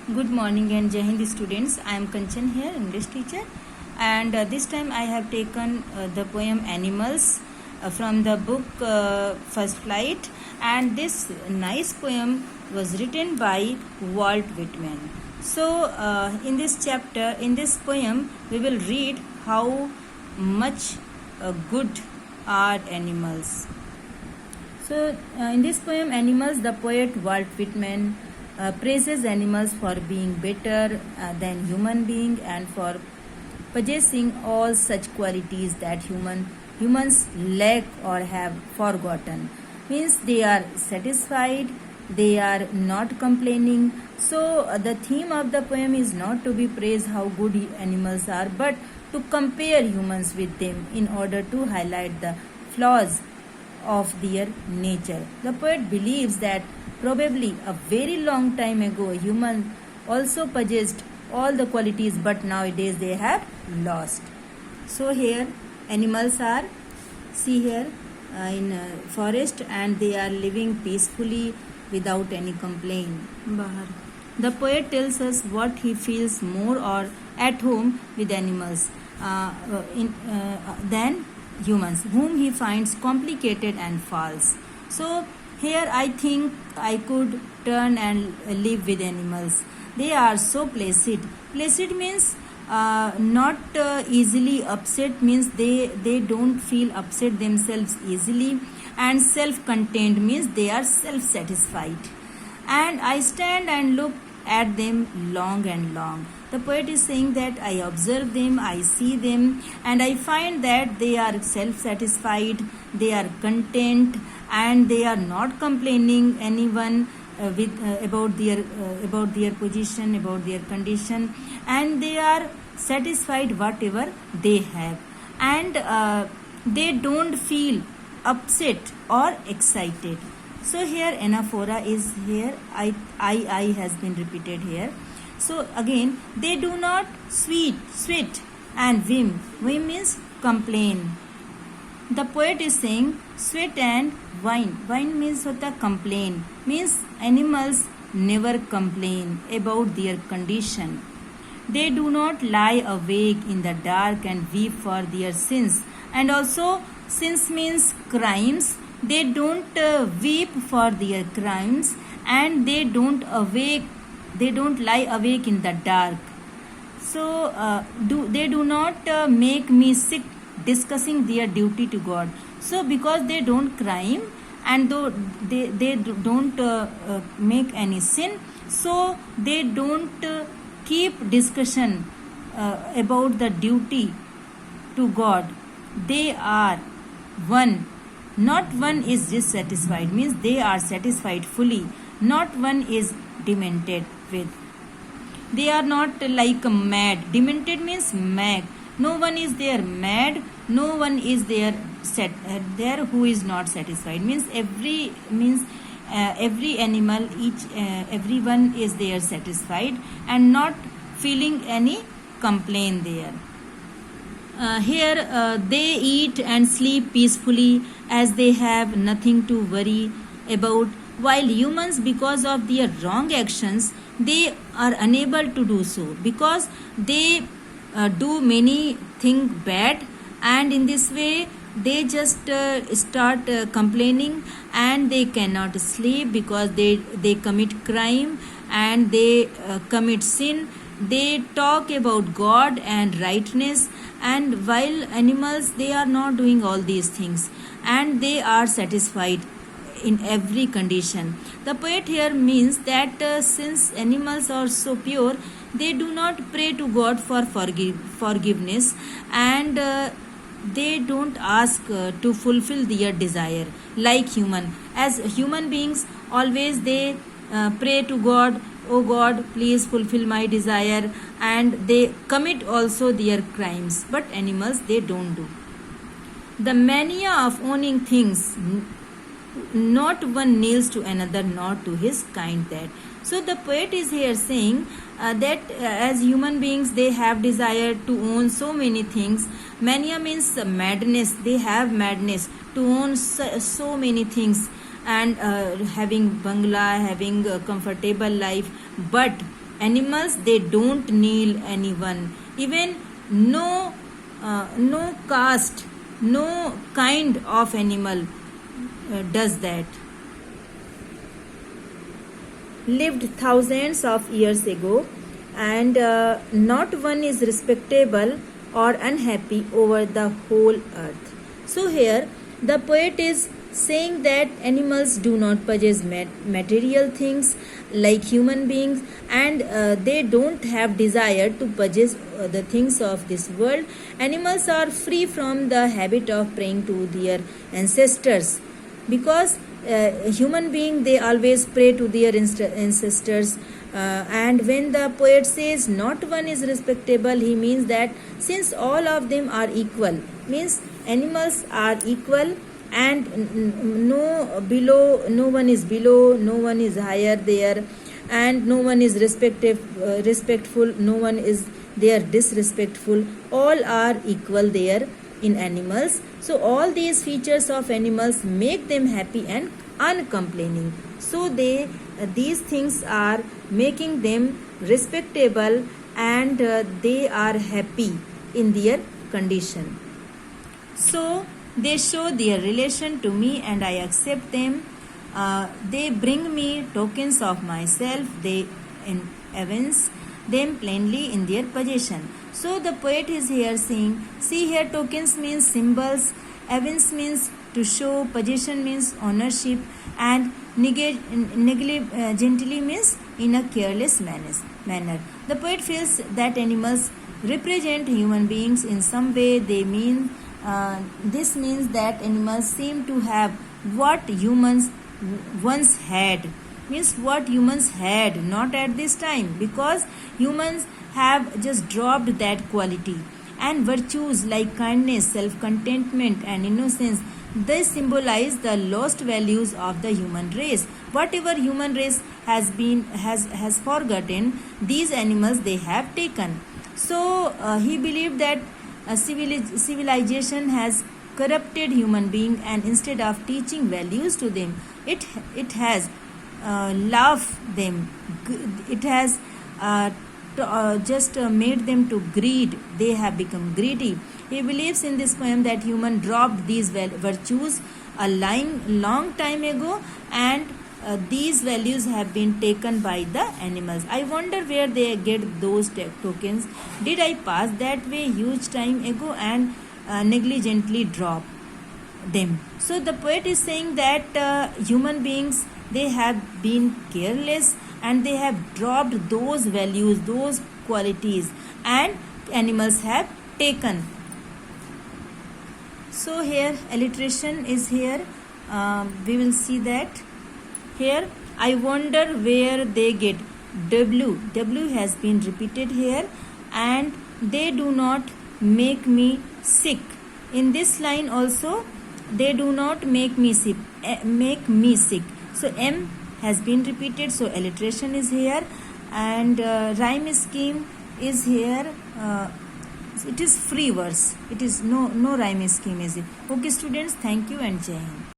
Good morning and Jai Hind students. I am Kanchan here, English teacher, and this time I have taken the poem Animals from the book First Flight, and this nice poem was written by Walt Whitman. So, in this chapter, in this poem, we will read how much good are animals. So, in this poem, Animals, the poet Walt Whitman praises animals for being better than human being and for possessing all such qualities that humans lack or have forgotten. Means they are satisfied, they are not complaining. So, the theme of the poem is not to be praised how good animals are, but to compare humans with them in order to highlight the flaws of their nature. The poet believes that probably a very long time ago humans also possessed all the qualities, but nowadays they have lost. So here animals are, see here, in forest, and they are living peacefully without any complaint. The poet tells us what he feels more or at home with animals than humans, whom he finds complicated and false. So here I think I could turn and live with animals. They are so placid. Placid means not easily upset, means they don't feel upset themselves easily, and self-contained means they are self-satisfied. And I stand and look at them long and long. The poet is saying that I observe them, I see them, and I find that they are self-satisfied, they are content, and they are not complaining anyone about their position, about their condition, and they are satisfied whatever they have, and they don't feel upset or excited. So here anaphora is here, I has been repeated here. So again, they do not sweat and whim. Whim means complain. The poet is saying sweat and whine. Whine means hota complain. Means animals never complain about their condition. They do not lie awake in the dark and weep for their sins. And also sins means crimes. They don't weep for their crimes, and they don't lie awake in the dark. So they do not make me sick discussing their duty to God. So because they don't crime, and though they don't make any sin, so they don't keep discussion about the duty to God. They are one. Not one is dissatisfied, means they are satisfied fully. Not one is demented with. They are not like mad. Demented means mad. No one is there mad. No one is there there who is not satisfied. Means every animal, everyone is there satisfied and not feeling any complaint there. Here they eat and sleep peacefully as they have nothing to worry about, while humans, because of their wrong actions, they are unable to do so because they do many things bad, and in this way they just start complaining, and they cannot sleep because they commit crime and they commit sin. They talk about God and rightness, and while animals, they are not doing all these things, and they are satisfied in every condition. The poet here means that since animals are so pure, they do not pray to God for forgiveness, and they don't ask to fulfill their desire like human. As human beings, always they pray to God, oh God, please fulfill my desire, and they commit also their crimes, but animals, they don't do. The mania of owning things, not one nails to another, not to his kind that. So the poet is here saying that as human beings, they have desire to own so many things. Mania means madness. They have madness to own so many things, and having bangla, having a comfortable life, but Animals, they don't kneel anyone, even no caste, no kind of animal does that. Lived thousands of years ago, and not one is respectable or unhappy over the whole earth. So here the poet is saying that animals do not possess material things like human beings, and they don't have desire to possess the things of this world. Animals are free from the habit of praying to their ancestors, because human being, they always pray to their ancestors. And when the poet says not one is respectable, he means that since all of them are equal, means animals are equal, and no one is below, no one is higher there, and no one is respectful, no one is there disrespectful. All are equal there in animals. So all these features of animals make them happy and uncomplaining. So these things are making them respectable, and they are happy in their condition. So they show their relation to me and I accept them. They bring me tokens of myself. They evince them plainly in their possession. So the poet is here saying, see here, tokens means symbols, evince means to show, possession means ownership, and negligently means in a careless manner. The poet feels that animals represent human beings in some way. This means that animals seem to have what humans once had, means what humans had not at this time, because humans have just dropped that quality. And virtues like kindness, self-contentment, and innocence, they symbolize the lost values of the human race. Whatever human race has forgotten, these animals they have taken. So he believed that civilization has corrupted human being, and instead of teaching values to them, it has loved them. It has just made them to greed. They have become greedy. He believes in this poem that human dropped these virtues a long time ago, and these values have been taken by the animals. I wonder where they get those tokens. Did I pass that way huge time ago and negligently drop them? So the poet is saying that human beings, they have been careless, and they have dropped those values, those qualities, and animals have taken. So here alliteration is here. We will see that. Here, I wonder where they get W. W has been repeated here, and they do not make me sick. In this line also, they do not make me sick. So M has been repeated. So alliteration is here, and rhyme scheme is here. It is free verse. It is no rhyme scheme is it. Okay, students. Thank you and Jai Hind.